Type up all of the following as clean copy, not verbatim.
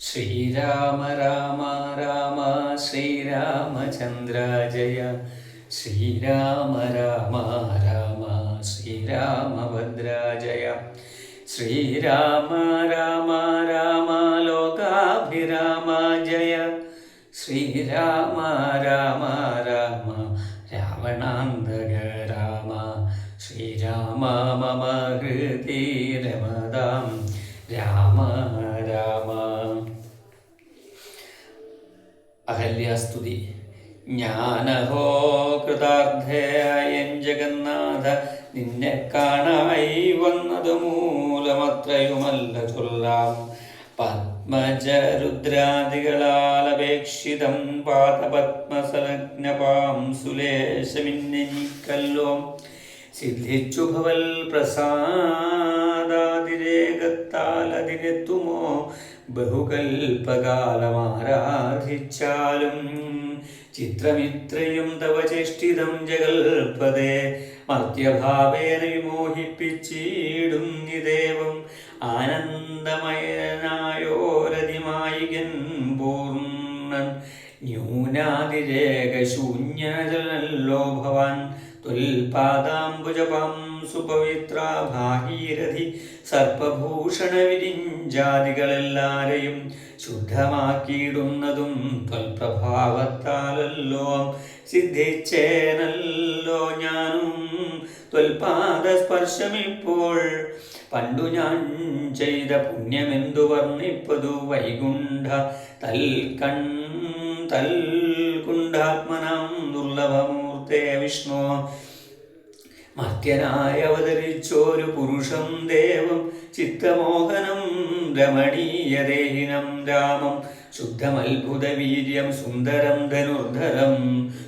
ശ്രീരാമ രാമ രാമ ശ്രീരാമചന്ദ്ര ജയ. ശ്രീരാമ രാമ രാമ ശ്രീരാമഭദ്ര ജയ. ശ്രീരാമ രാമ രാമ ലോകാഭിരാമ ജയ. ശ്രീരാമ രാമ രാമ രാവണാന്തക രാമ. ശ്രീരാമ മമ ഹൃദി രമതാം രാമ രാമ. അഹല്യാസ്തുതി. ജ്ഞാനഹോ കൃതാർത്ഥയായൻ ജഗന്നാഥ, നിന്നെ കാണായി വന്നതു മൂലമത്രയുമല്ല ചൊല്ലാം. പത്മജരുദ്രാദികളാൽ അപേക്ഷിതം പാദപത്മസലഗ്നപാം സുലേശമിന്നെനിക്കല്ലോ. സിദ്ധിച്ചു ഭവൽ പ്രസാദാതിരേകത്താൽ അതിനെത്തുമോ ബഹുകൽപകാലമാരാധിച്ചാലും. ചിത്രമിത്രയും തവ ചേഷ്ടിതം ജഗൽപദേ, മർത്യഭാവേന വിമോഹിപ്പിച്ചിടും നിദേവം. ആനന്ദമയനായോരതിമായികൻ പൂർണ്ണൻ, ന്യൂനാതിരേകശൂന്യജലല്ലോ ഭവാൻ. ത്വൽപാദാംബുജപാം സുപവിത്ര ഭാഗീരഥി, സർപ്പഭൂഷണ വിരിഞ്ചാദികളെല്ലാരെയും ശുദ്ധമാക്കിയിടുന്നതും ത്വൽപ്രഭാവത്താലല്ലോ. സിദ്ധിച്ചേനല്ലോ ഞാനും ത്വൽപാദസ്പർശമിപ്പോൾ. പണ്ടു ഞാൻ ചെയ്ത പുണ്യമെന്തു വർണ്ണിപ്പതു വൈകുണ്ഠ തൽകുണ്ഠാത്മനാം ദുർലഭമൂർത്തേ വിഷ്ണു. മർത്യനായി അവതരിച്ചോരു പുരുഷം ദേവം, ചിത്തമോഹനം രമണീയദേഹിനം രാമം. ശുദ്ധമത്ഭുതവീര്യം സുന്ദരം ധനുർധരം,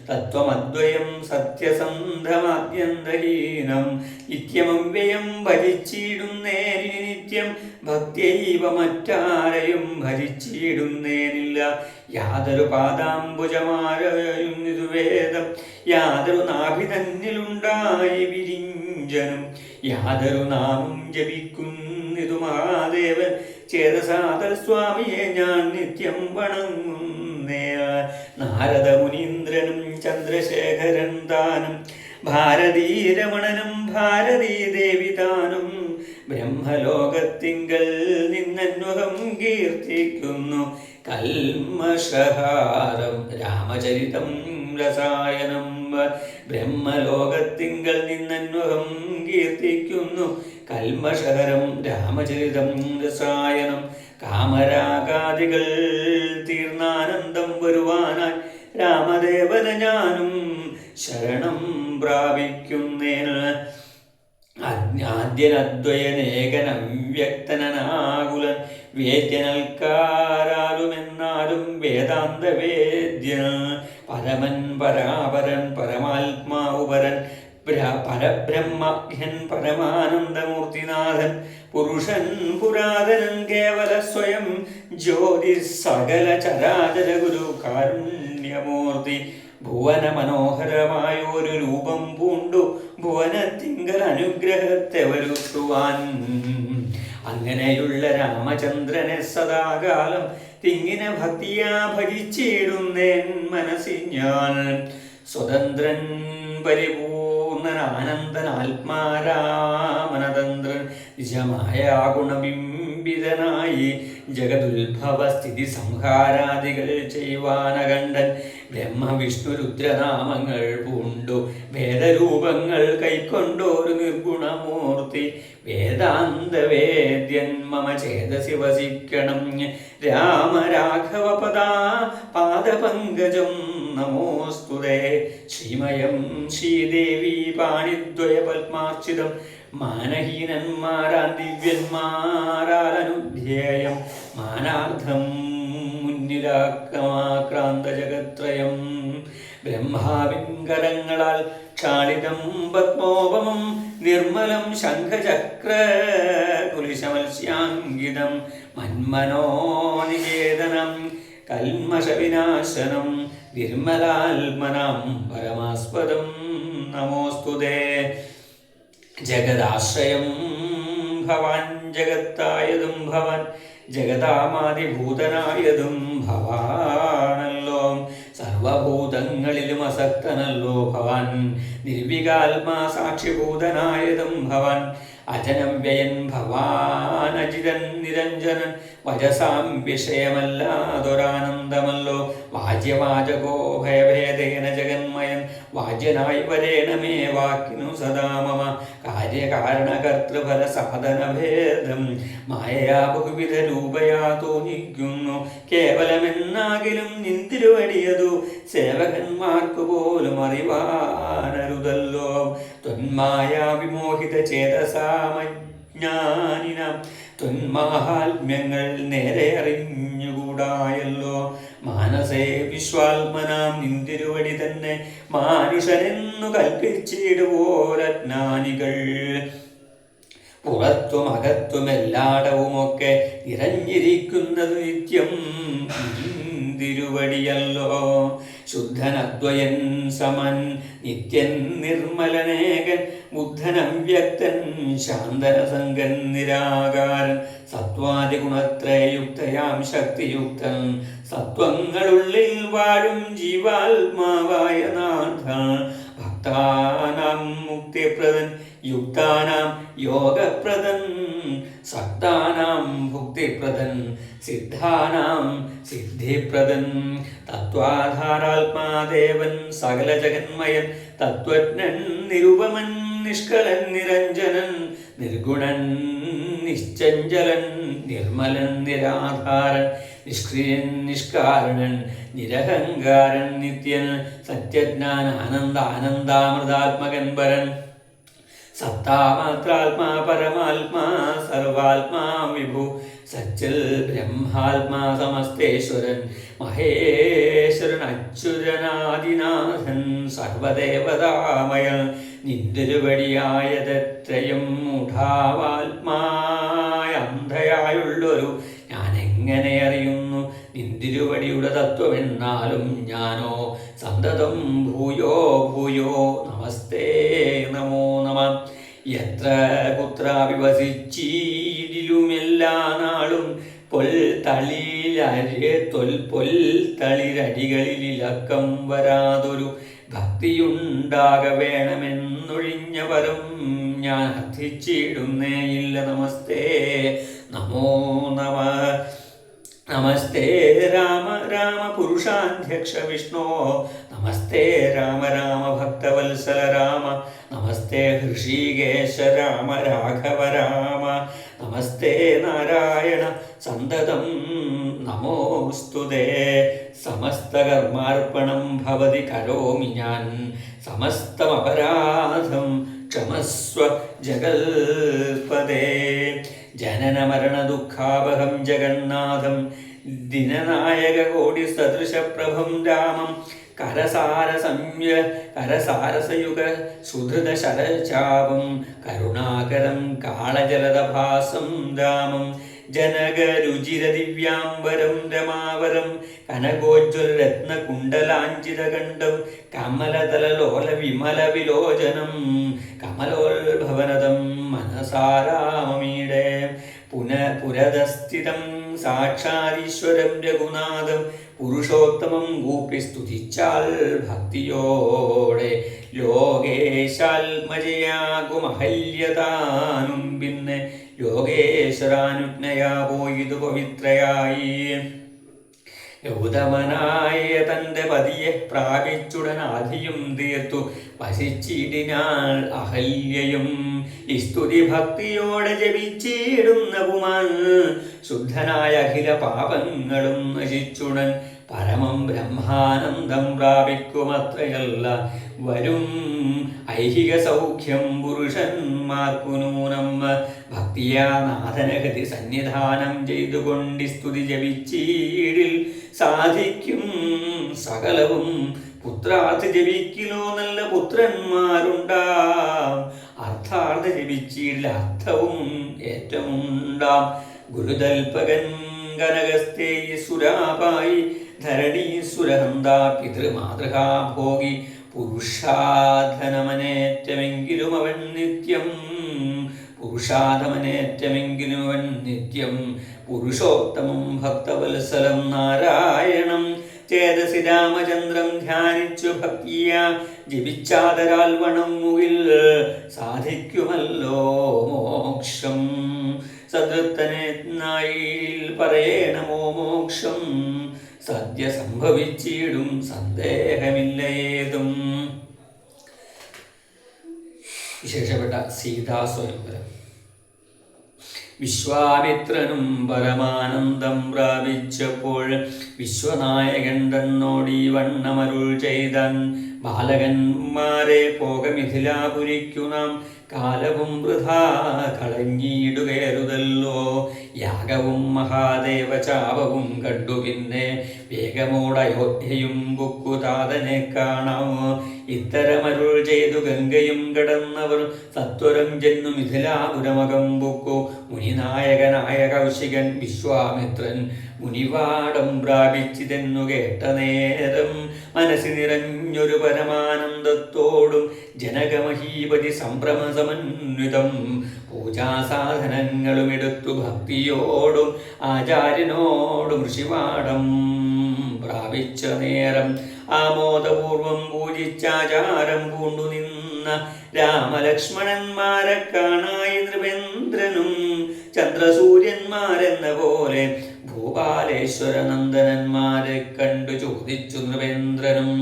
തത്വമദ്വയം സത്യസന്ധമാദ്യന്തഹീനം. നിത്യമവ്യയം ഭജിച്ചിടുന്നേനി നിത്യം, ഭക്തിയൈവ മറ്റാരെയും ഭജിച്ചിടുന്നേനില്ല. യാതൊരു പാദാംബുജമാരയുന്നിതു വേദം, യാതൊരു നാഭി തന്നിലുണ്ടായി വിരിഞ്ചനും. യാതൊരു നാമം ജപിക്കുന്നിതു മഹാദേവൻ, ചേതസാതൽ സ്വാമിയെ ഞാൻ നിത്യം വണങ്ങുന്നേ. നാരദ മുനീന്ദ്രനും ചന്ദ്രശേഖരൻ താനും, ഭാരതീരമണനും ഭാരതീദേവി താനും. ബ്രഹ്മലോകത്തിങ്കൽ നിന്നന്വഹം കീർത്തിക്കുന്നു, കൽമഷഹാരം രാമചരിതം രസായനം. ബ്രഹ്മലോകത്തിങ്കൽ നിന്നന്വഹം കീർത്തിക്കുന്നു, കൽമഷഹരം രാമചരിതം രസായനം. കാമരാഗാദികൾ തീർന്നാനന്ദം വരുവാനായി രാമദേവന ഞാനും ശരണം പ്രാപിക്കുന്നേൻ. ആദ്യനദ്വയനേകനവ്യക്തനാകുലൻ, വേദ്യനൽക്കാരാലുമെന്നാലും വേദാന്ത വേദ്യൻ. പരമൻ പരാപരൻ പരമാത്മാവുപരൻ, പരബ്രഹ്മഹ്യൻ പരമാനന്ദമൂർത്തിനാഥൻ. പുരുഷൻ പുരാതനൻ കേവല സ്വയം ജ്യോതി, സകല ചരാചര ഗുരു കാരുണ്യമൂർത്തി. ഭുവന മനോഹരമായൊരു രൂപം പൂണ്ടു, ഭുവനത്തിങ്കൽ അനുഗ്രഹത്തെ വരുത്തുവാൻ. അങ്ങനെയുള്ള രാമചന്ദ്രനെ സദാകാലം തിങ്ങിനെ ഭക്തിയാ ഭജിച്ചിടുന്നേൻ മനസ്സിൽ ഞാൻ. സ്വതന്ത്രൻ പരിപൂർണൻ ആനന്ദൻ ആത്മാരാമനതന്ത്രൻ, നിജമായ ഗുണബിംബിതനായി ജഗതുത്ഭവ സ്ഥിതി സംഹാരാദികൾ ചെയ്യുവാനകണ്ഠൻ. ബ്രഹ്മവിഷ്ണു രുദ്രനാമങ്ങൾ പൂണ്ടു വേദരൂപങ്ങൾ കൈക്കൊണ്ടോരു നിർഗുണമൂർത്തി. വേദാന്ത വേദ്യൻ മമ ചേതസി വസിക്കണം, രാമരാഘവ പാദപങ്കജം നമോസ്തുതേ. ശ്രീമയം ശ്രീദേവി പാണിദ്വയ പത്മാർച്ചിതം, മാനഹീനന്മാരാൻ ദിവ്യന്മാരാലനുധ്യേയം. മാനാർത്ഥം മുന്നിലാക്രമാക്രാന്ത ജഗത്രയം. ബ്രഹ്മാവിൻ കരങ്ങളാൽ ക്ഷാളിതം പത്മോപമം, നിർമ്മലം ശംഖചക്ര കുലിശമത്സ്യാങ്കിതം. മന്മനോനികേതനം കൽമഷവിനാശനം, നിർമ്മലാത്മനാം പരമാസ്പദം നമോസ്തുതേ. ജഗദാശ്രയം ഭവാൻ, ജഗത്തായതും ഭവാൻ, ജഗതാമാതിഭൂതനായതും ഭവാനല്ലോ. സർവഭൂതങ്ങളിലും അസക്തനല്ലോ ഭവാൻ. നിർവികാത്മാ സാക്ഷിഭൂതനായതും ഭവാൻ. അജനം വ്യയൻ ഭവാനജിതൻ നിരഞ്ജനൻ. വജസാം വിഷയമല്ലാതൊരാനന്ദമല്ലോ. വാജ്യവാചകോ ഭയഭേദേന ജഗന്മയൻ. വാജ്യനായി വരേണമേ വാക്കിനു സദാ മമ. കാര്യകാരണകർത്തൃഫല സാധനഭേദം മായയാ ബഹുവിധ രൂപയാ തോന്നിക്കുന്നു. കേവലമെന്നാകിലും നിന്തിരുവടിയതു സേവകന്മാർക്കു പോലും അറിവാനരുതല്ലോ. ത്വന്മായാ വിമോഹിത ചേതസാമജ്ഞാനിനാം ത്വന്മാഹാത്മ്യങ്ങൾ നേരെ അറിഞ്ഞുകൂടായല്ലോ. മാനസേ വിശ്വാത്മനാം നിന്തിരുവടി തന്നെ മാനുഷനെന്നു കൽപ്പിച്ചിടുവോരജ്ഞാനികൾ. പുറത്തും അകത്തും എല്ലാടവുമൊക്കെ നിറഞ്ഞിരിക്കുന്നത് നിത്യം തിരുവടിയല്ലോ. ശുദ്ധനദ്വയൻ സമൻ നിത്യൻ നിർമ്മലനേകൻ. ബുദ്ധനവ്യക്തൻ ശാന്തനസംഗൻ നിരാകാരൻ. സത്വാദിഗുണത്രയുക്തയാം ശക്തിയുക്തൻ. സത്വങ്ങളുള്ളിൽ വാഴും ജീവാത്മാവായ നാഥ. ഭക്താനാം മുക്തിപ്രദൻ യുക്താനാം യോഗപ്രദൻ. സക്താനാം ഭുക്തിപ്രദൻ സിദ്ധാനാം സിദ്ധിപ്രദൻ. തത്വാധാരാത്മാദേവൻ സകല ജഗന്മയൻ. തത്വജ്ഞൻ നിരുപമൻ നിഷ്കളൻ നിരഞ്ജനൻ. നിർഗുണൻ നിശ്ചഞ്ചലൻ നിർമ്മലൻ നിരാധാരൻ. നിഷ്ക്രിയൻ നിഷ്കാരണൻ നിരഹങ്കാരൻ നിത്യൻ. സത്യജ്ഞാന ആനന്ദാനന്ദാമൃതാത്മകൻ പരൻ. സത്താമാത്രാത്മാ പരമാത്മാ സർവാത്മാ വിഭു. സച്ചിൽ ബ്രഹ്മാത്മാ സമസ്തേശ്വരൻ. മഹേശ്വരൻ അച്യുതനാദിനാഥൻ. സർവദേവതാമയൻ. നിന്തിരുവടിയായതെത്രയും മൂഢാവാത്മായ അന്ധയായുള്ളൊരു ഞാനെങ്ങനെ അറിയുന്നു നിന്തിരുവടിയുടെ തത്വമെന്നാലും ഞാനോ. സന്തതം ഭൂയോ ഭൂയോ നമസ്തേ നമോ നമ. എത്ര കുത്രാപി വസിച്ചിടിലുമെല്ലാ നാളും പൊൽത്തളിരടികളിലക്കം വരാതൊരു ഭക്തിയുണ്ടാക വേണമെന്നൊഴിഞ്ഞ വരം ഞാൻ അർത്ഥിച്ചിടുന്നേയില്ല. നമസ്തേ നമോ നമ. നമസ്തേ രാമ രാമ പുരുഷാധ്യക്ഷ വിഷ്ണോ. നമസ്തേ രാമ രാമ ഭക്തവത്സല രാമ. നമസ്തേ ഹൃഷീകേശ രാമ രാഘവ രാമ. നമസ്തേ നാരായണ സന്തതം നമോസ്തുതേ. സമസ്തകർമാർപ്പണം ഭവതി കരോമി ഞാൻ. സമസ്തമപരാധം ക്ഷമസ്വ ജഗൽപദേ. ജനന മരണ ദുഃഖാപഹം ജഗന്നാഥം. ദിനനായക കോടി സദൃശപ്രഭം രാമം. കരസാരസയുഗ സുധൃത ശരചാപം. കരുണാകരം കാളജലദഭാസം രാമം. ജനകരുചിര ദിവ്യാംബരം രമാവരം. കനകോജ്വല രത്നകുണ്ടലാഞ്ചിതകണ്ഠം. കമലതലലോല വിമല വിലോചനം. കമലോത്ഭവനദം മനസാരാമമീടെ. പുരതസ്ഥിതം സാക്ഷാദീശ്വരം രഘുനാഥം. പുരുഷോത്തമം കൂപ്പി സ്തുതിച്ചാൽ ഭക്തിയോടെ. ലോകേശാത്മജയാകുമഹല്യതാനും പിന്നെ ലോകേശ്വരാനുജ്ഞയാ പോയിതു പവിത്രയായി. ഗൗതമനായ തൻ്റെ പതിയെ പ്രാപിച്ചുടൻ ആധിയും തീർത്തു വസിച്ചിടിനാൾ അഹല്യയും. ഈ സ്തുതി ഭക്തിയോടെ ജപിച്ചിടുന്ന പുമാൻ. ശുദ്ധനായ അഖില പാപങ്ങളും നശിച്ചുടൻ പരമം ബ്രഹ്മാനന്ദം പ്രാപിക്കുമത്രയല്ല വരും. ഐഹിക സൗഖ്യം പുരുഷന്മാർക്കു നൂനം. ഭക്തിയാ നാഥനഗതി സന്നിധാനം ചെയ്തുകൊണ്ട് സ്തുതി ജപിച്ചീടിൽ സാധിക്കും സകലവും. പുത്രാർത്ഥ ജപിക്കിലോ നല്ല പുത്രന്മാരുണ്ടാം. അർത്ഥാർത്ഥ ജപിച്ചീടിൽ അർത്ഥവും ഏറ്റമുണ്ടാം. ഗുരുതൽപകൻ കനകസ്ഥേയി സുരാപായി. ധരണീസുരഹന്താ പിതൃമാതൃകാ ഭോഗി. പുരുഷാധനമനേറ്റമെങ്കിലും അവൻ നിത്യം. പുരുഷാധമനേറ്റമെങ്കിലും അവൻ നിത്യം. പുരുഷോത്തമം ഭക്തവത്സലം നാരായണം ചേതസി രാമചന്ദ്രം ധ്യാനിച്ചു ഭക്തിയ ജപിച്ചാതരാൽ വണങ്ങുകിൽ സാധിക്കുമല്ലോ മോക്ഷം. സദൃത്തനായി പറയണമോ മോക്ഷം, സദ്യ സംഭവിച്ചിടും സന്ദേഹമില്ലേതും. വിശേഷപ്പെട്ട സീതാസ്വയംവരം. വിശ്വാമിത്രനും പരമാനന്ദം പ്രാപിച്ചപ്പോൾ വിശ്വനായകൻ തന്നോടീ വണ്ണമരുൾ ചെയ്താൻ, ബാലകന്മാരെ പോക മിഥിലാപുരിക്കു നാം കാലവും വൃഥാ കളഞ്ഞിടുകയരുതല്ലോ. യാഗവും മഹാദേവചാപവും കണ്ടു പിന്നെ വേഗമോടയോധ്യയും ബുക്കുതാതനെ കാണാമോ. ഇത്തരമരുൾ ചെയ്തു ഗംഗയും കടന്നവർ സത്വരം ചെന്നു മിഥിലാപുരമകം ബുക്കു. മുനിനായകനായ കൗശികൻ വിശ്വാമിത്രൻ മുനിവാടം പ്രാപിച്ചിതെന്നു കേട്ട നേരം മനസ്സിൽ നിറഞ്ഞൊരു പരമാനന്ദത്തോടും ജനകമഹീപതി സംഭ്രമസമന്വിതം പൂജാസാധനങ്ങളും എടുത്തു ഭക്തിയോടും ആചാര്യനോടും ഋഷിവാടം പ്രാപിച്ച നേരം ആമോദപൂർവം പൂജിച്ചാചാരം പൂണ്ടു നിന്ന രാമലക്ഷ്മണന്മാരെ കാണായി നൃപേന്ദ്രനും ചന്ദ്രസൂര്യന്മാരെന്ന പോലെ ഭൂപാലേശ്വരനന്ദനന്മാരെ കണ്ടു ചോദിച്ചു നൃപേന്ദ്രനും.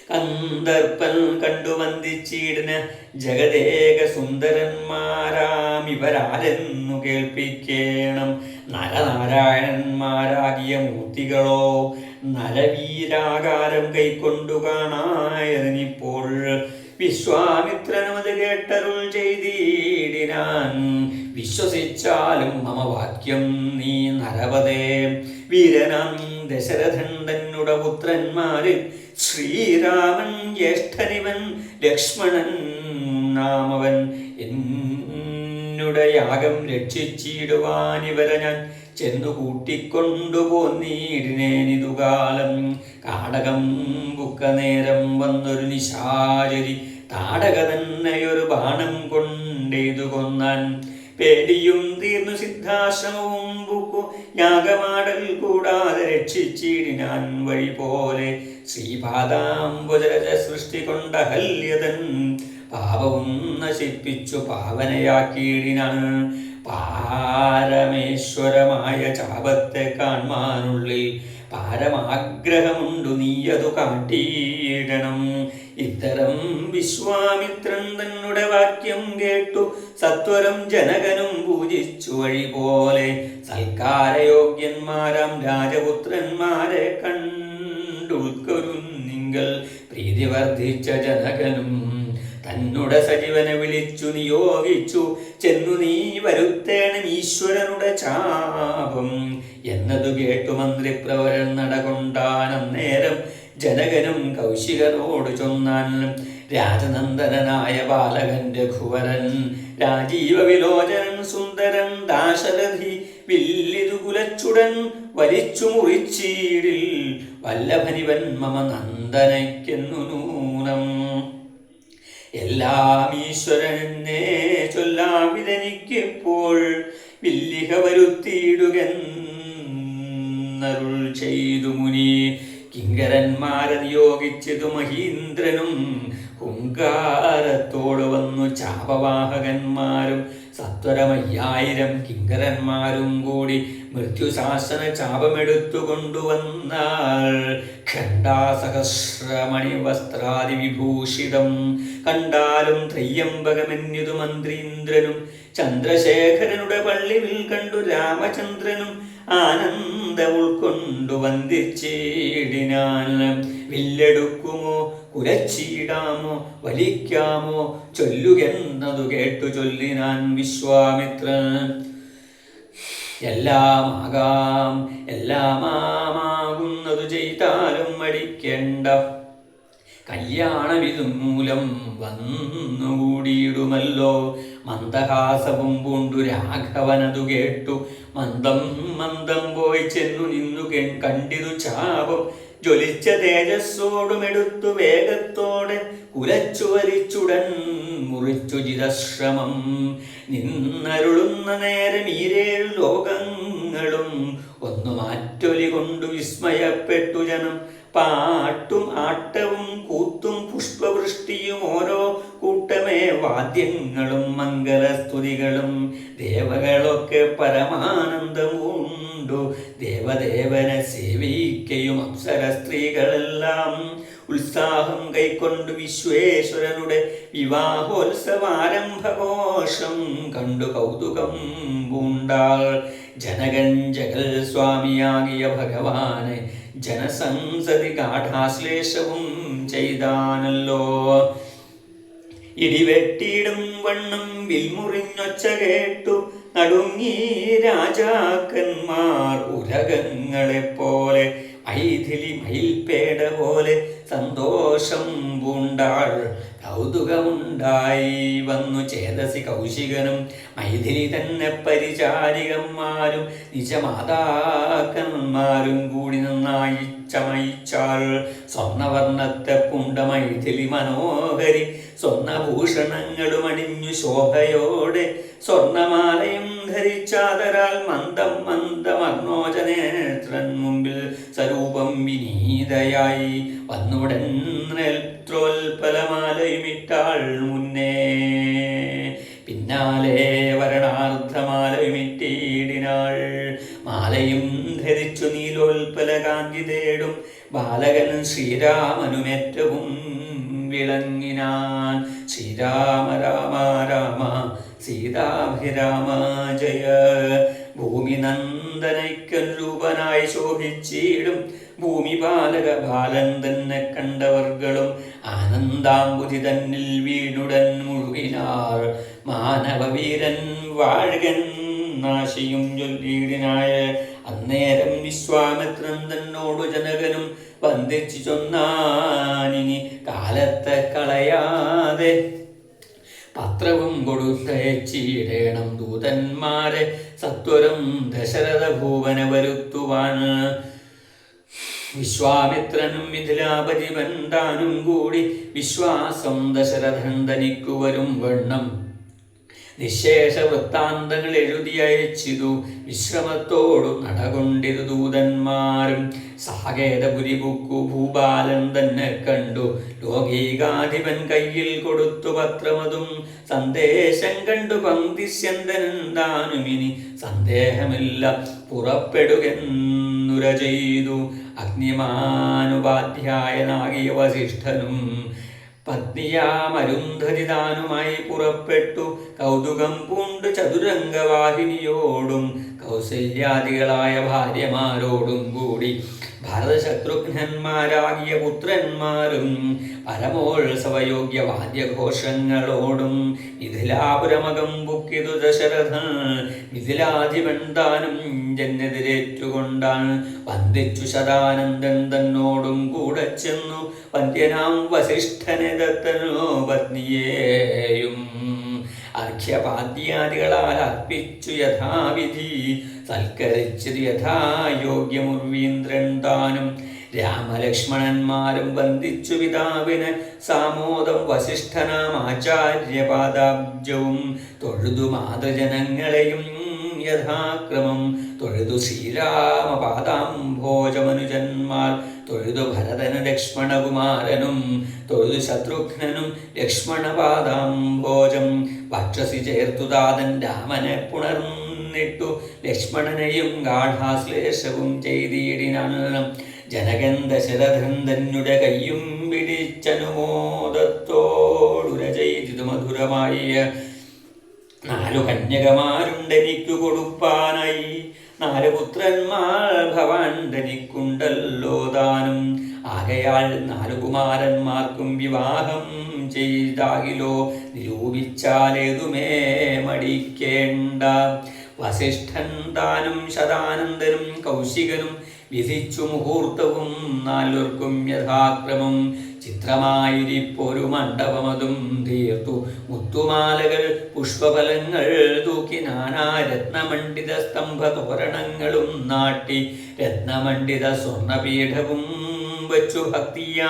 കന്ദർപ്പൻ കണ്ടു വന്ദിച്ചിടിന് ജഗദേക സുന്ദരന്മാരാം ഇവരാരെന്നു കേൾപ്പിക്കേണം. നരനാരായണന്മാരാകിയ മൂർത്തികളോ നരവീരാകാരം കൈക്കൊണ്ടു കാണായതിനിപ്പോൾ. വിശ്വാമിത്രനുമത് കേട്ടരുൾ ചെയ്തിടിനാൻ, വിശ്വസിച്ചാലും മമ വാക്യം നീ നരപതേ. വീരനാം ദശരഥൻ തന്നുട പുത്രന്മാരിൽ ശ്രീരാമൻ ജ്യേഷ്ഠനിവൻ, ലക്ഷ്മണൻ നാമവൻ. എന്നുടെ യാഗം രക്ഷിച്ചിടുവാനിവരെ ഞാൻ ചെന്നു കൂട്ടിക്കൊണ്ടു പോന്നീടിനേനിതുകാലം. കാടകം ബുക്ക നേരം വന്നൊരു നിശാചരി താടക തന്നെയൊരു ബാണം കൊണ്ടേതു കൊന്നാൻ. പേടിയും തീർന്നു സിദ്ധാശ്രമവും ബുക്കു യാഗമാടൽ കൂടാതെ രക്ഷിച്ചിടിനാൻ വഴി പോലെ. ശ്രീപാദാംബുജരജ സൃഷ്ടി കൊണ്ട ഹല്യതൻ പാപവും നശിപ്പിച്ചു പാവനയാക്കിയിടിനാൻ. പാരമേശ്വരമായ ചാപത്തെ കാൺമാനുള്ളിൽ പാരമാഗ്രഹമുണ്ടു, നീയതു കാട്ടിയിടണം. ഇത്തരം വിശ്വാമിത്രൻ തന്നുടെ വാക്യം കേട്ടു സത്വരം ജനകനും പൂജിച്ചു വഴി പോലെ. സൽക്കാരയോഗ്യന്മാരാം രാജപുത്രന്മാരെ കണ്ടുൾക്കൊരുന്നിങ്കൽ പ്രീതി വർദ്ധിച്ച ജനകനും തന്നുടെ സജീവനെ വിളിച്ചു നിയോഗിച്ചു. ചെന്നു നീ വരുത്തേണം ഈശ്വരനുടെ ചാപം എന്നതു കേട്ടു മന്ത്രിപ്രവരൻ നടകൊണ്ടാനം നേരം ജനകനും കൗശികനോട് ചൊന്നാൻ. രാജനന്ദനായ ബാലകൻ രഘുവരൻ, രാജീവ വിലോചനൻ സുന്ദരൻ ദാശരഥി, വില്ലിതു കുലച്ചുടൻ വലിച്ചു മുറിച്ചീടിൽ വല്ലഭനിവൻ മമ നന്ദനയ്ക്കെന്നു നൂനം. എല്ലാം ഈശ്വരനെ ചൊല്ലാവിതെനിക്കിപ്പോൾ വില്ലിക വരുത്തിയിടുകെന്നരുൾ ചെയ്തു മുനി. കിങ്കരന്മാരെ നിയോഗിച്ചതു മഹീന്ദ്രനും ഹുങ്കാരത്തോട് വന്നു ചാപവാഹകന്മാരും സത്വരം 5000 കിങ്കരന്മാരും കൂടി മൃത്യുശാസന ചാപമെടുത്തു കൊണ്ടുവന്നാൽ. ഖണ്ഡാസഹസ്രമണി വസ്ത്രാദി വിഭൂഷിതം കണ്ടാലും ത്രയ്യംബകമെന്നിതു മന്ത്രീന്ദ്രനും. ചന്ദ്രശേഖരനുടെ പള്ളിവിൽ കണ്ടു രാമചന്ദ്രനും ആനന്ദം ഉൾക്കൊണ്ടു വന്ദിച്ചിടിനാൻ. വില്ലെടുക്കുമോ കുലച്ചിടാമോ വലിക്കാമോ ചൊല്ലുകെന്നതു കേട്ടു ചൊല്ലിനാൻ വിശ്വാമിത്രൻ. എല്ലാമാകാം എല്ലാമാകുന്നതു ചെയ്താലും മടിക്കേണ്ട, കല്യാണമിതു മൂലം വന്നുകൂടിയിടുമല്ലോ. മന്ദഹാസവും പൂണ്ടു രാഘവനതു കേട്ടു മന്ദം മന്ദം പോയി ചെന്നു നിന്നു കണ്ടിതു ചാപം. ജ്വലിച്ച തേജസ്സോടുമെടുത്തു വേഗത്തോടെ കുലച്ചു വലിച്ചുടൻ മുറിച്ചു ജിതശ്രമം നിന്നരുളുന്ന നേരം ഈരേഴു ലോകങ്ങളും ഒന്നു മാറ്റൊലി കൊണ്ടു വിസ്മയപ്പെട്ടു ജനം. പാട്ടും ആട്ടവും കൂത്തും പുഷ്പവൃഷ്ടിയും ഓരോ കൂട്ടമേ വാദ്യങ്ങളും മംഗളസ്തുതികളും ദേവകളൊക്കെ പരമാനന്ദമുണ്ടു ദേവദേവനെ സേവിക്കയും അപ്സര സ്ത്രീകളെല്ലാം ഉത്സാഹം കൈക്കൊണ്ടു വിശ്വേശ്വരനുടെ വിവാഹോത്സവാരംഭഘോഷം കണ്ടു കൗതുകം പൂണ്ടാൾ. ജനകൻ ജഗൽ സ്വാമിയാകിയ ഭഗവാനെ ജനസംസതി ഗാഠാശ്ലേഷവും ചെയ്താനല്ലോ. ഇടിവെട്ടിയിടും വണ്ണം വിൽമുറിഞ്ഞൊച്ച കേട്ടു നടുങ്ങി രാജാക്കന്മാർ ഉലകങ്ങളെപ്പോലെ. മൈഥിലി മയിൽപേട പോലെ സന്തോഷം പൂണ്ടാൾ. കൗതുകമുണ്ടായി വന്നു ചേതസി കൗശികനും മൈഥിലി തന്നെ പരിചാരികന്മാരും നിജമാതാക്കന്മാരും കൂടി നന്നായി ചമയിച്ചാൾ. സ്വർണവർണ്ണത്തെ പുണ്ട മൈഥിലി മനോഹരി സ്വർണഭൂഷണങ്ങളും അണിഞ്ഞു ശോഭയോടെ സ്വർണമാലയും ധരിച്ചാതരാൽ മന്ദം മന്ദമഗ്നോജനേത്രൻ മുമ്പിൽ സ്വരൂപം വിനീതയായി വന്നുടൻ നേത്രോൽപലമാലയുമിട്ടാൾ മുന്നേ. പിന്നാലെ വരണാർദ്ധമാലയുമിട്ടിടിനാൾ. മാലയും ധരിച്ചു നീലോൽപല കാന്തി തേടും ബാലകൻ ശ്രീരാമനുമേറ്റവും വിളങ്ങിനാൻ. ശ്രീരാമ രാമ രാമ സീതാഭിരാമ ജയ. ഭൂമി നന്ദനയ്ക്കൻ രൂപനായി ശോഭിച്ചിടും ഭൂമിപാലക ബാലൻ തന്നെ കണ്ടവർകളും ആനന്ദാംബുധി തന്നിൽ വീണുടൻ മുഴുകിനാർ. മാനവവീരൻ വാഴകൻ നാശിയും ചൊല്ലിയിടിനായ. അന്നേരം വിശ്വാമിത്രൻ തന്നോടു ജനകനും വന്ദിച്ചു ചൊന്നാനിനി കാലത്തെ കളയാതെ പത്രവും കൊടുത്തയച്ചിടേണം ദൂതന്മാരെ സത്വരം ദശരഥ ഭൂവന വരുത്തുവാൻ. വിശ്വാമിത്രനും മിഥിലാപതി ബന്ധാനും കൂടി വിശ്വാസം ദശരഥൻ തനിക്കു വരും വണ്ണം നിശേഷ വൃത്താന്തങ്ങൾ എഴുതി അയച്ചിതു. വിശ്രമത്തോടു നടകൊണ്ടിരു ദൂതന്മാരും. സാകേതപുരി ബുക്കു ഭൂപാലൻ തന്നെ കണ്ടു. ലോകീകാധിപൻ കയ്യിൽ കൊടുത്തു പത്രമതും. സന്ദേശം കണ്ടു പങ്ക്തിസ്യന്തനെന്താനുമിനി സന്ദേഹമില്ല പുറപ്പെടുകെന്നുര ചെയ്തു. അഗ്നിമാനുപാധ്യായനാകിയ വസിഷ്ഠനും പത്നിയാമരുന്ധതിദാനുമായി പുറപ്പെട്ടു. കൗതുകം പൂണ്ട് ചതുരംഗവാഹിനിയോടും കൗസല്യാദികളായ ഭാര്യമാരോടും കൂടി ഭരതശത്രുഘ്നന്മാരാകിയ പുത്രന്മാരും പരമോത്സവയോഗ്യ വാദ്യഘോഷങ്ങളോടും മിഥിലാപുരമകം ബുക്കിതു ദശരഥൻ. മിഥിലാധിപൻ താനും ജനെതിരേറ്റുകൊണ്ടാൻ വന്ദിച്ചു ശതാനന്ദൻ തന്നോടും കൂടെ ചെന്നു. വന്ധ്യനാം വസിഷ്ഠനെ ദത്തനോ പത്നിയേയും അർഘ്യപാദ്യാദികളാൽ അർപ്പിച്ചു യഥാവിധി സൽക്കരിച്ചത് യഥായോഗ്യമുർവീന്ദ്രൻ താനും. രാമലക്ഷ്മണന്മാരും വന്ദിച്ചു പിതാവിന് സാമോദം. വസിഷ്ഠനാം ആചാര്യപാദാബ്ജവും തൊഴുതു മാതൃജനങ്ങളെയും യഥാക്രമം. തൊഴുതു ശ്രീരാമപാദാംഭോജമനുജന്മാർ. തൊഴുതു ഭരതനു ലക്ഷ്മണകുമാരനും. തൊഴുതു ശത്രുഘ്നനും ലക്ഷ്മണപാദാംഭോജം. വക്ഷസി ചേർത്തു താതൻ രാമനെ പുണർന്നിട്ടു. ലക്ഷ്മണനെയും ഗാഠാശ്ലേഷവും ചെയ്തിടിനാൻ. ജനകൻ ദശരഥൻ തന്നുടെ കയ്യും പിടിച്ചനുമോദത്തോടുര ചെയ്തിതു മധുരമായ. 4 കന്യകമാരുണ്ടെനിക്കു കൊടുപ്പാനായി. 4 പുത്രന്മാർ ഭവാൻ തനിക്കുണ്ടല്ലോ താനും. ആകയാൽ 4 കുമാരന്മാർക്കും വിവാഹം ചെയ്താകിലോ നിരൂപിച്ചാലേതുമേ മടിക്കേണ്ട. വസിഷ്ഠൻ താനും ശതാനന്ദനും കൗശികനും വിധിച്ചു മുഹൂർത്തവും 4 യഥാക്രമം. ചിത്രമായിരിപ്പൊരു മണ്ഡപമതും തീർത്തു. മുത്തുമാലകൾ പുഷ്പഫലങ്ങൾ തൂക്കി നാനാരത്നമണ്ഡിത സ്തംഭ തോരണങ്ങളും നാട്ടി. രത്നമണ്ഡിത സ്വർണപീഠവും വച്ചു ഭക്തിയ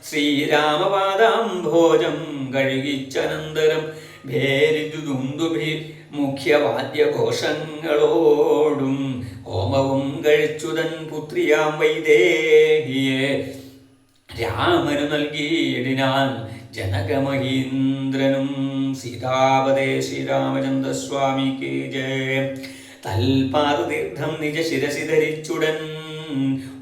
ശ്രീരാമപാദാംഭോജം കഴുകിച്ചനന്തരം ഭേരിതുന്തുഭി മുഖ്യവാദ്യഘോഷങ്ങളോടും ഹോമവും കഴിച്ചുതൻ പുത്രിയാം വൈദേഹിയെ രാമനു നൽകിയിടിനാൻ ജനകമഹീന്ദ്രനും. സീതാപദേ ശ്രീരാമചന്ദ്രസ്വാമിക്ക് ജയ. തൽപാദതീർത്ഥം നിജ ശിരസി ധരിച്ചുടൻ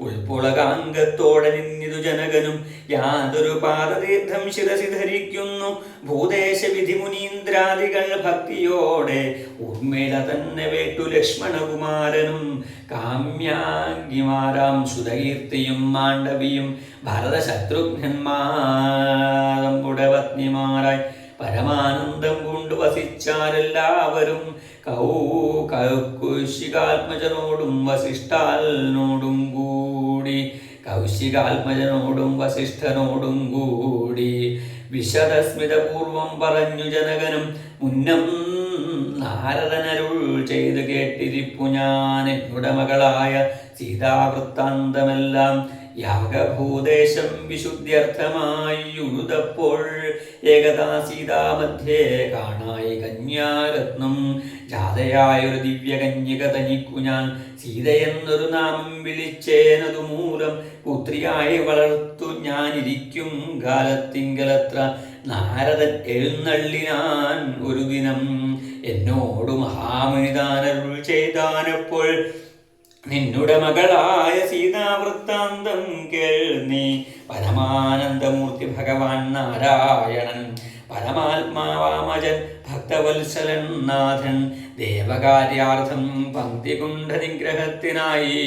ഉൾപ്പുളകാംഗത്തോടെ നിന്നിതു ജനകനും. യാതൊരു പാദതീർത്ഥം ശിരസി ധരിക്കുന്നു ഭൂദേശ വിധിമുനീന്ദ്രാദികൾ ഭക്തിയോടെ ഉർമിള തന്നെ വേട്ടു ലക്ഷ്മണകുമാരനും. കാമ്യാംഗിമാരാം സുതകീർത്തിയും മാണ്ഡവിയും ഭരതശത്രുഘ്നന്മാരുടെ പത്നിമാരായി പരമാനന്ദം കൊണ്ടു വസിച്ചാരെല്ലാവരും. കൗശികാത്മജനോടും വസിഷ്ഠാലിനോടും കൂടി വസിഷ്ഠനോടും കൂടി വിശദസ്മിതപൂർവം പറഞ്ഞു ജനകനും. മുന്നം നാരദനരുൾ ചെയ്തു കേട്ടിരിപ്പു ഞാൻ എന്നുടെ മകളായ സീതാവൃത്താന്തമെല്ലാം. യാഗഭൂദേശം വിശുദ്ധ്യർത്ഥമായി ഉഴുതപ്പോൾ ഏകദാ സീതാമധ്യേ കാണായി കന്യാരത്നം. ജാതയായൊരു ദിവ്യകന്യക തനിക്കു ഞാൻ സീതയെന്നൊരു നാമം വിളിച്ചേനതു മൂലം പുത്രിയായി വളർത്തു ഞാനിരിക്കും കാലത്തിങ്കലത്ര. നാരദൻ എഴുന്നള്ളിനാൻ ഒരു ദിനം എന്നോടു മഹാമുനിദാനരുൾ ചെയ്താനപ്പോൾ. നിന്നുടെ മകളായ സീതാവൃത്താന്തം കേൾനീ. പരമാനന്ദമൂർത്തി ഭഗവാൻ നാരായണൻ പരമാത്മാവാമജൻ ഭക്തവത്സലൻ നാഥൻ. ദേവകാര്യാർത്ഥം പങ്ക്തികുണ്ഠ നിഗ്രഹത്തിനായി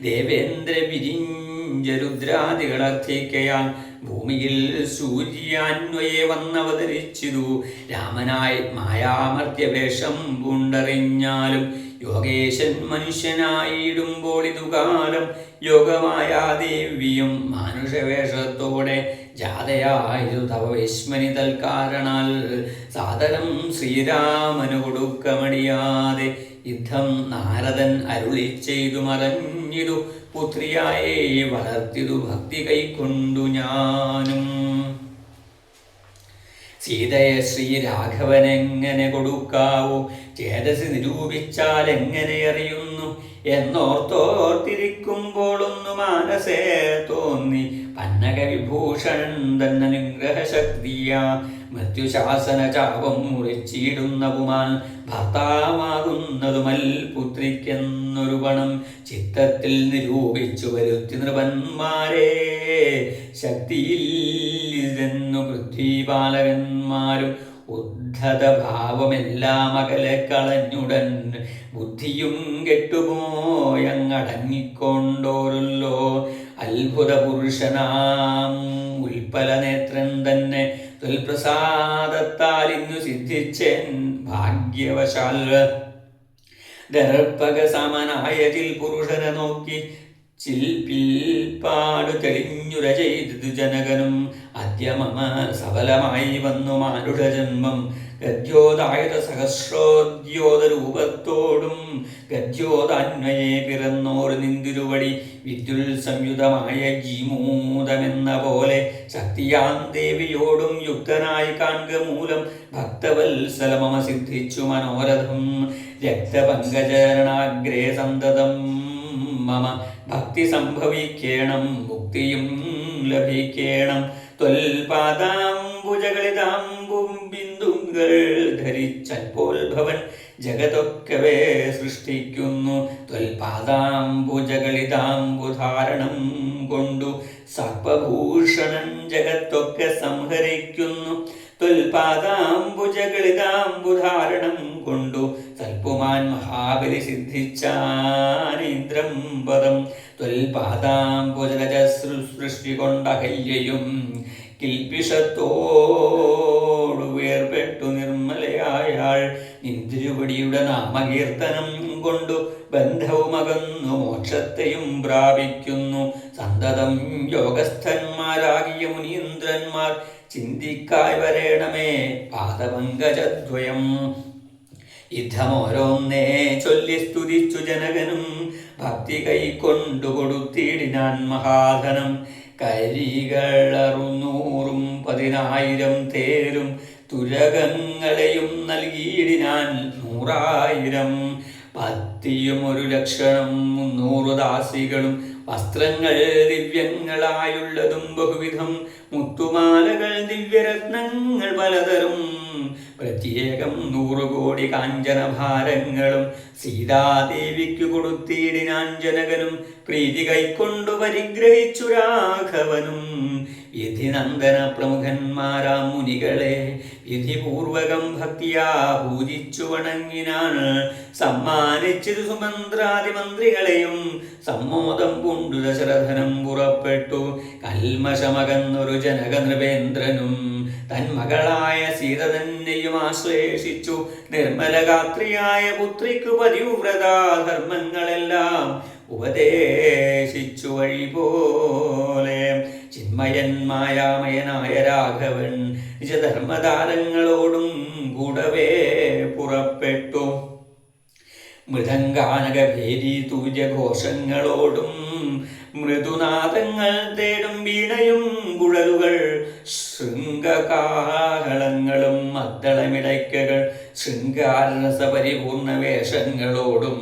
ദേവേന്ദ്ര വിരിഞ്ചരുദ്രാദികളർത്ഥിക്കയാൽ ഭൂമിയിൽ സൂര്യാന്വയെ വന്നവതരിച്ചിതു. രാമനായി മായാമർത്യവേഷം പൂണ്ടറിഞ്ഞാലും യോഗേശൻ മനുഷ്യനായിടുമ്പോൾ ഇതുകാലം യോഗമായാദേവിയും മാനുഷവേഷത്തോടെ ജാതയായതു തവ വിസ്മനി തൽക്കാരണാൽ. സാദരം ശ്രീരാമനു കൊടുക്കമടിയാതെ യുദ്ധം നാരദൻ അരുളി ചെയ്തു മറഞ്ഞിതു. പുത്രിയായി വളർത്തിതു ഭക്തി കൈക്കൊണ്ടു ഞാനും. സീതയെ ശ്രീരാഘവനെങ്ങനെ കൊടുക്കാവൂ ചേതസി നിരൂപിച്ചാൽ എങ്ങനെ അറിയുന്നു എന്നോർത്തോർത്തിരിക്കുമ്പോളൊന്നു മാനസേ തോന്നി. പന്നക വിഭൂഷണൻ തന്നെ നിഗ്രഹശക്തിയാ മൃത്യുശാസന ചാപം മുറിച്ചിടുന്ന പുമാൻ ഭർത്താവാകുന്നതുമൽ പുത്രിക്കെന്നൊരു പണം ചിത്തത്തിൽ നിരൂപിച്ചു വരുത്തി നൃപന്മാരെ. ശക്തിയില്ലെന്നു പൃഥ്വിപാലകന്മാരും ഉദ്ധത ഭാവമെല്ലാം അകലെ കളഞ്ഞുടൻ ബുദ്ധിയും കെട്ടുപോയങ്ങടങ്ങിക്കൊണ്ടോരല്ലോ. അത്ഭുത പുരുഷനാം ഉൽപ്പലനേത്രൻ തന്നെ ത്വൽപ്രസാദത്താൽ ഇന്നു സിദ്ധിച്ചേൻ ഭാഗ്യവശാൽ. ദർപ്പക സമനായ ചിൽ പുരുഷനെ നോക്കി ചിൽപ്പിൽപ്പാടു തെളിഞ്ഞുര ചെയ്തു ജനകനും. അദ്യ മമ സഫലമായി വന്നു മാനുഷജന്മം. ഗദ്യോതായുധ സഹസ്രോദ്യോത രൂപത്തോടും ഗദ്യോതാന്വയെ പിറന്നോർ നിന്തിരുവടി വിദ്യുൽ സംയുതമായ ജീമൂതമെന്ന പോലെ ശക്തിയാം ദേവിയോടും യുക്തനായി കാൺക മൂലം ഭക്തവത്സലമമ സിദ്ധിച്ചു മനോരഥം. രക്തപങ്കജരണാഗ്രേ സന്തതം മമ ഭക്തി സംഭവിക്കേണം മുക്തിയും ലഭിക്കേണം. ത്വൽപാദാംബുജകളിതാംബും ബിന്ദുങ്ങൾ ധരിച്ചൽപോൽഭവൻ ജഗതൊക്കവേ സൃഷ്ടിക്കുന്നു. ത്വൽപാദാംബുജകളിതാംബുധാരണം കൊണ്ടു സർപ്പഭൂഷണൻ ജഗത്തൊക്കെ സംഹരിക്കുന്നു. ത്വൽപാദാംബുജകളിതാംബുധാരണം കൊണ്ടു സൽപുമാൻ മഹാബലി സിദ്ധിച്ചാനീന്ദ്രം പദം. ത്വൽപാദാംബുജഗജ സൃഷ്ടി കൊണ്ട അഹല്യയും കിൽപിഷത്തോടു വേർപെട്ടു നിർമ്മലയായാൾ. നിന്തിരുവടിയുടെ നാമകീർത്തനം കൊണ്ടു ബന്ധവുമകന്നു മോക്ഷത്തെയും പ്രാപിക്കുന്നു. സന്തതം യോഗസ്ഥന്മാരാകിയ മുനീന്ദ്രന്മാർ ചിന്തിക്കായി വരേണമേ പാദപങ്കജദ്വയം. യുദ്ധമോരോന്നേ ചൊല്ലി സ്തുതിച്ചു ജനകനും ഭക്തി കൈക്കൊണ്ടു കൊടുത്തിടിനാൻ മഹാധനം. കരികളറുന്നൂറും 10,000 തേരും തുരകങ്ങളെയും നൽകിയിടിനാൻ 100,000. പത്തിയും 1,00,000 300 ദാസികളും വസ്ത്രങ്ങൾ ദിവ്യങ്ങളായുള്ളതും ബഹുവിധം മുത്തുമാലകൾ ദിവ്യരത്നങ്ങൾ പലതരം പ്രത്യേകം 100 കോടി കാഞ്ചനഭാരങ്ങളും സീതാദേവിക്കു കൊടുത്തിടിനാൻ ജനകനും. പ്രീതി കൈക്കൊണ്ടു പരിഗ്രഹിച്ചു രാഘവനും. വിധിനന്ദന പ്രമുഖന്മാരാം മുനികളെ വിധിപൂർവകം ഭക്തിയാ പൂജിച്ചു വണങ്ങിനാൻ. സമ്മാനിച്ചത് സുമന്ത്രാദിമന്ത്രികളെയും സമ്മോദം പൂണ്ടു ദശരഥനും പുറപ്പെട്ടു. കൽമശമകന്നൊരു ജനക നൃപേന്ദ്രനും തന്മകളായ സീത തന്നെയും ആശ്ലേഷിച്ചു. നിർമ്മലഗാത്രിയായ പുത്രിക്കു പതിവ്രതാധർമ്മങ്ങളെല്ലാം ഉപദേശിച്ചു വഴി പോലെ. ചിന്മയൻ മായാമയനായ രാഘവൻ നിജധർമ്മതാരങ്ങളോടും കൂടവേ പുറപ്പെട്ടു. മൃദംഗാനകഭേരി തൂര്യഘോഷങ്ങളോടും മൃദുനാദങ്ങൾ തേടും വീണയും കുഴലുകൾ ശൃംഗകാഹളങ്ങളും മദ്ദളമിടയ്ക്കകൾ ശൃംഗാരസപരിപൂർണ വേഷങ്ങളോടും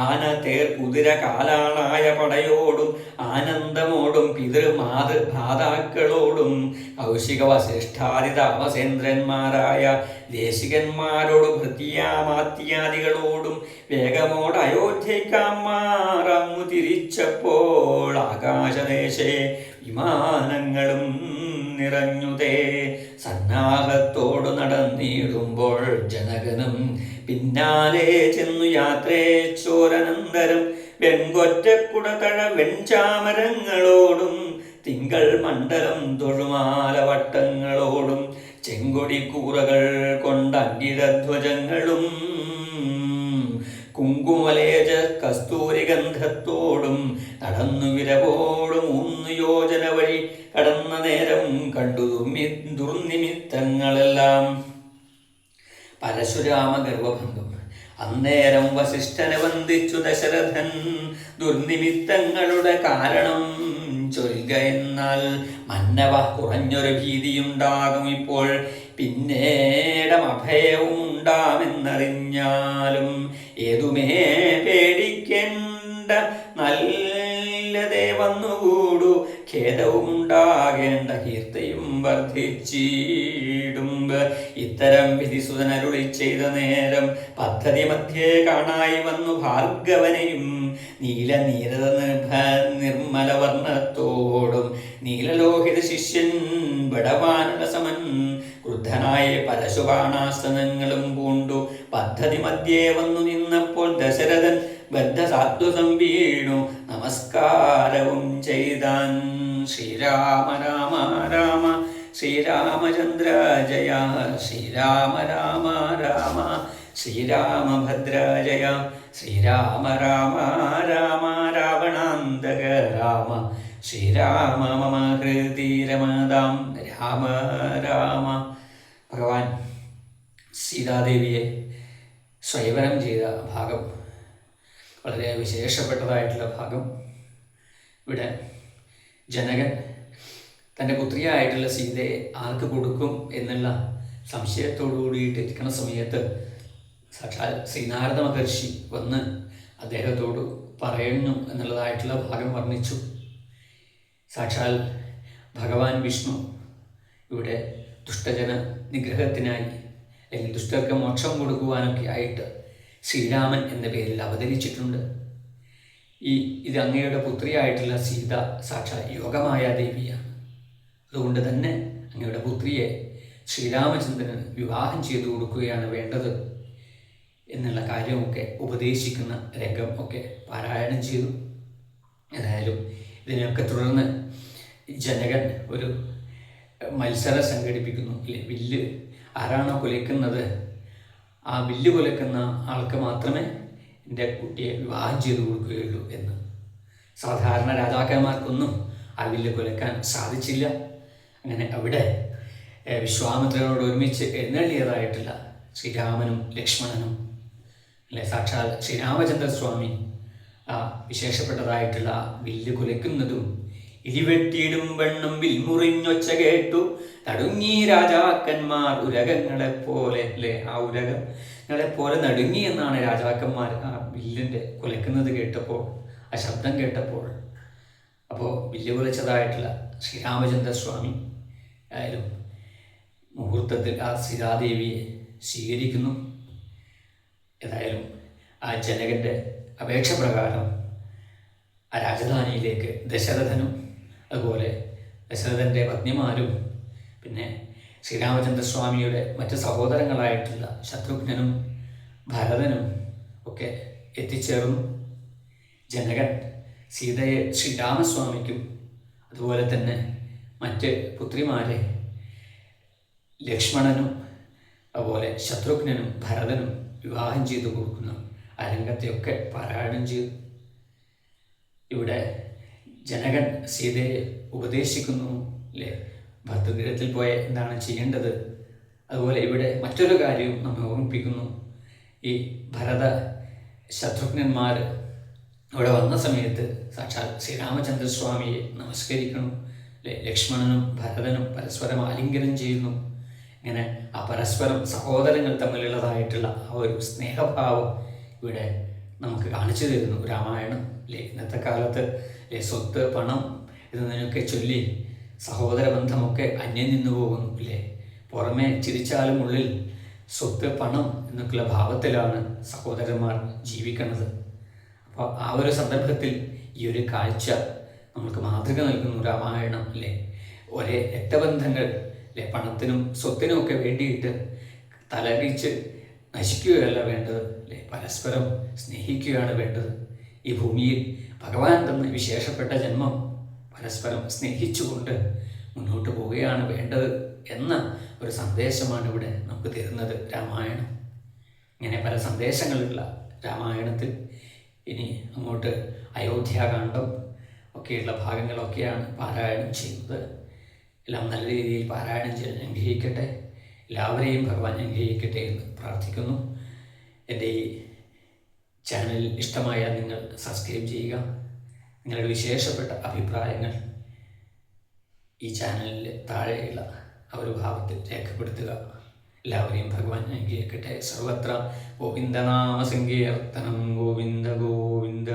ആന തേർ കുതിര കാലാളായ പടയോടും ആനന്ദമോടും പിതൃമാതൃഭാതാക്കളോടും കൗശിക വസിഷ്ഠാദി താമസേന്ദ്രന്മാരായ ദേശികന്മാരോട് ഭൃത്യാമാത്യാദികളോടും വേഗമോട് അയോധ്യക്കാമാറങ്ങു തിരിച്ചപ്പോൾ ആകാശദേശേ വിമാനങ്ങളും നിറഞ്ഞുതേ. സന്നാഹത്തോടു നടന്നിടുമ്പോൾ ജനകനും പിന്നാലെ ചെന്നു യാത്രേച്ചോരനന്തരം വെൺകൊറ്റക്കുടതഴ വെൺചാമരങ്ങളോടും തിങ്കൾ മണ്ഡലം തൊഴുമാലവട്ടങ്ങളോടും ചെങ്കൊടിക്കൂറകൾ കൊണ്ട അങ്കിതധ്വജങ്ങളും കുങ്കുമലേജ കസ്തൂരിഗന്ധത്തോടും നടന്നു വിരവോടും 3 യോജന വഴി കടന്ന നേരം കണ്ടു ദുർനിമിത്തങ്ങളെല്ലാം. പരശുരാമ ഗർവഭംഗം. അന്നേരം വസിഷ്ഠനെ വന്ദിച്ചു ദശരഥൻ. ദുർനിമിത്തങ്ങളുടെ കാരണം ചൊൽക എന്നാൽ മന്നവ കുറഞ്ഞൊരു ഭീതിയുണ്ടാകും ഇപ്പോൾ. പിന്നേടം അഭയവും ഉണ്ടാമെന്നറിഞ്ഞാലും ഏതുമേ പേടിക്കേണ്ട നല്ലതേ വന്നുകൂടു. ഖേദവും ഉണ്ടാകേണ്ട കീർത്തിയും വർദ്ധിച്ചിടും. ഇത്തരം വിധിസുതനരുളി ചെയ്ത നേരം പദ്ധതി മധ്യേ കാണായി വന്നു ഭാർഗവനെയും നീലനീരത നിർമ്മലവർണ്ണത്തോടും നീലലോഹിത ശിഷ്യൻ ബടവാനസമൻ ക്രുദ്ധനായ പരശുബാണാസ്ത്രങ്ങളും പൂണ്ടു പദ്ധതി മധ്യേ വന്നു നിന്നപ്പോൾ ദശരഥൻ ബദ്ധസാത്വസം വീണു നമസ്കാരവും ചെയ്താൻ. ശ്രീരാമ രാമ രാമ ശ്രീരാമചന്ദ്ര ജയ. ശ്രീരാമ രാമ രാമ ശ്രീരാമഭദ്ര ജയ. ശ്രീരാമ രാമ രാമ രാവണാന്തക രാമ. ശ്രീരാമ മമ ഹൃദി രമതാം രാമ രാമ. ഭഗവാൻ സീതാദേവിയെ സ്വയംവരം ചെയ്ത ഭാഗം വളരെ വിശേഷപ്പെട്ടതായിട്ടുള്ള ഭാഗം. ഇവിടെ ജനകൻ തൻ്റെ പുത്രിയായിട്ടുള്ള സീതയെ ആർക്ക് കൊടുക്കും എന്നുള്ള സംശയത്തോടു കൂടിയിട്ട് ഇരിക്കുന്ന സമയത്ത് സാക്ഷാൽ ശ്രീനാരദ മഹർഷി വന്ന് അദ്ദേഹത്തോട് പറയുന്നു എന്നുള്ളതായിട്ടുള്ള ഭാഗം വർണ്ണിച്ചു. സാക്ഷാൽ ഭഗവാൻ വിഷ്ണു ഇവിടെ ദുഷ്ടജന നിഗ്രഹത്തിനായി അല്ലെങ്കിൽ ദുഷ്ടർക്ക് മോക്ഷം കൊടുക്കുവാനൊക്കെ ആയിട്ട് ശ്രീരാമൻ എന്ന പേരിൽ അവതരിച്ചിട്ടുണ്ട്. ഇത് അങ്ങയുടെ പുത്രിയായിട്ടുള്ള സീത സാക്ഷാൽ യോഗമായ ദേവിയാണ്. അതുകൊണ്ട് തന്നെ അങ്ങയുടെ പുത്രിയെ ശ്രീരാമചന്ദ്രന് വിവാഹം ചെയ്തു കൊടുക്കുകയാണ് വേണ്ടത് എന്നുള്ള കാര്യമൊക്കെ ഉപദേശിക്കുന്ന രംഗം ഒക്കെ പാരായണം ചെയ്തു. ഏതായാലും ഇതിനെയൊക്കെ തുടർന്ന് ജനകൻ ഒരു മത്സരം സംഘടിപ്പിക്കുന്നു. വില്ല് ആരാണോ കുലയ്ക്കുന്നത് ആ വില്ല് കുലയ്ക്കുന്ന ആൾക്ക് മാത്രമേ എൻ്റെ കുട്ടിയെ വിവാഹം ചെയ്തു കൊടുക്കുകയുള്ളൂ എന്ന്. സാധാരണ രാജാക്കന്മാർക്കൊന്നും ആ വില്ല് കുലയ്ക്കാൻ സാധിച്ചില്ല. അങ്ങനെ അവിടെ വിശ്വാമിത്രനോട് ഒരുമിച്ച് എഴുന്നള്ളിയതായിട്ടുള്ള ശ്രീരാമനും ലക്ഷ്മണനും അല്ലെ സാക്ഷാൽ ശ്രീരാമചന്ദ്രസ്വാമി ആ വിശേഷപ്പെട്ടതായിട്ടുള്ള വില്ല് കുലയ്ക്കുന്നതും ഇടിവെട്ടിയിടും വെണ്ണം വിൽമുറിഞ്ഞൊച്ച കേട്ടു നടുങ്ങി രാജാക്കന്മാർ ഉരകങ്ങളെപ്പോലെ അല്ലേ ആ ഉരകങ്ങളെപ്പോലെ നടുങ്ങി എന്നാണ് രാജാക്കന്മാർ ആ വില്ലിൻ്റെ കുലയ്ക്കുന്നത് കേട്ടപ്പോൾ ആ ശബ്ദം കേട്ടപ്പോൾ. അപ്പോൾ വില്ല് കുലച്ചതായിട്ടുള്ള ശ്രീരാമചന്ദ്രസ്വാമി ആയാലും മുഹൂർത്തത്തിൽ ആ സീതാദേവിയെ സ്വീകരിക്കുന്നു. ഏതായാലും ആ ജനകൻ്റെ അപേക്ഷ പ്രകാരം ആ രാജധാനിയിലേക്ക് ദശരഥനും അതുപോലെ ദശരഥൻ്റെ പത്നിമാരും പിന്നെ ശ്രീരാമചന്ദ്രസ്വാമിയുടെ മറ്റ് സഹോദരങ്ങളായിട്ടുള്ള ശത്രുഘ്നനും ഭരതനും ഒക്കെ എത്തിച്ചേർന്നു. ജനകൻ സീതയെ ശ്രീരാമസ്വാമിക്കും അതുപോലെ തന്നെ മറ്റ് പുത്രിമാരെ ലക്ഷ്മണനും അതുപോലെ ശത്രുഘ്നനും ഭരതനും വിവാഹം ചെയ്തു കൊടുക്കുന്നു. ആ രംഗത്തെയൊക്കെ പാരായണം ചെയ്തു. ഇവിടെ ജനകൻ സീതയെ ഉപദേശിക്കുന്നു അല്ലേ, ഭർതൃഗൃഹത്തിൽ പോയ എന്താണ് ചെയ്യേണ്ടത്. അതുപോലെ ഇവിടെ മറ്റൊരു കാര്യവും നമ്മെ ഓർമ്മിപ്പിക്കുന്നു. ഈ ഭരത ശത്രുഘ്നന്മാർ ഇവിടെ വന്ന സമയത്ത് സാക്ഷാൽ ശ്രീരാമചന്ദ്രസ്വാമിയെ നമസ്കരിക്കണം അല്ലേ. ലക്ഷ്മണനും ഭരതനും പരസ്പരം ആലിംഗനം ചെയ്യുന്നു. ഇങ്ങനെ ആ പരസ്പരം സഹോദരങ്ങൾ തമ്മിലുള്ളതായിട്ടുള്ള ആ ഒരു സ്നേഹഭാവം ഇവിടെ നമുക്ക് കാണിച്ചു തരുന്നു രാമായണം അല്ലേ. ഇന്നത്തെ കാലത്ത് സ്വത്ത് പണം എന്നതിനൊക്കെ ചൊല്ലി സഹോദര ബന്ധമൊക്കെ അന്യം നിന്നു പോകുന്നു അല്ലേ. പുറമെ ചിരിച്ചാലും ഉള്ളിൽ സ്വത്ത് പണം എന്നൊക്കെയുള്ള ഭാവത്തിലാണ് സഹോദരന്മാർ ജീവിക്കുന്നത്. അപ്പോൾ ആ ഒരു സന്ദർഭത്തിൽ ഈ ഒരു കാഴ്ച നമുക്ക് മാതൃക നൽകുന്നു രാമായണം അല്ലേ. ഒരേ രക്തബന്ധങ്ങൾ അല്ലെ പണത്തിനും സ്വത്തിനും ഒക്കെ വേണ്ടിയിട്ട് തലടിച്ച് നശിക്കുകയല്ല വേണ്ടത് അല്ലെ, പരസ്പരം സ്നേഹിക്കുകയാണ് വേണ്ടത്. ഈ ഭൂമിയിൽ ഭഗവാൻ തന്ന വിശേഷപ്പെട്ട ജന്മം പരസ്പരം സ്നേഹിച്ചുകൊണ്ട് മുന്നോട്ട് പോവുകയാണ് വേണ്ടത് എന്ന ഒരു സന്ദേശമാണ് ഇവിടെ നമുക്ക് തരുന്നത് രാമായണം. ഇങ്ങനെ പല സന്ദേശങ്ങളുള്ള രാമായണത്തിൽ ഇനി അങ്ങോട്ട് അയോധ്യാകാന്ഡം ഒക്കെയുള്ള ഭാഗങ്ങളൊക്കെയാണ് പാരായണം ചെയ്യുന്നത്. എല്ലാം നല്ല രീതിയിൽ പാരായണം ചെയ്ത് അനുഗ്രഹിക്കട്ടെ. എല്ലാവരെയും ഭഗവാൻ അനുഗ്രഹിക്കട്ടെ എന്ന് പ്രാർത്ഥിക്കുന്നു. എൻ്റെ ഈ ചാനൽ ഇഷ്ടമായാൽ നിങ്ങൾ സബ്സ്ക്രൈബ് ചെയ്യുക. നിങ്ങളുടെ വിശേഷപ്പെട്ട അഭിപ്രായങ്ങൾ ഈ ചാനലിൽ താഴെയുള്ള ആ ഒരു ഭാവത്തിൽ രേഖപ്പെടുത്തുക. എല്ലാവരെയും ഭഗവാൻ അനുഗ്രഹിക്കട്ടെ. സർവത്ര ഗോവിന്ദനാമ സങ്കീർത്തനം. ഗോവിന്ദ ഗോവിന്ദ.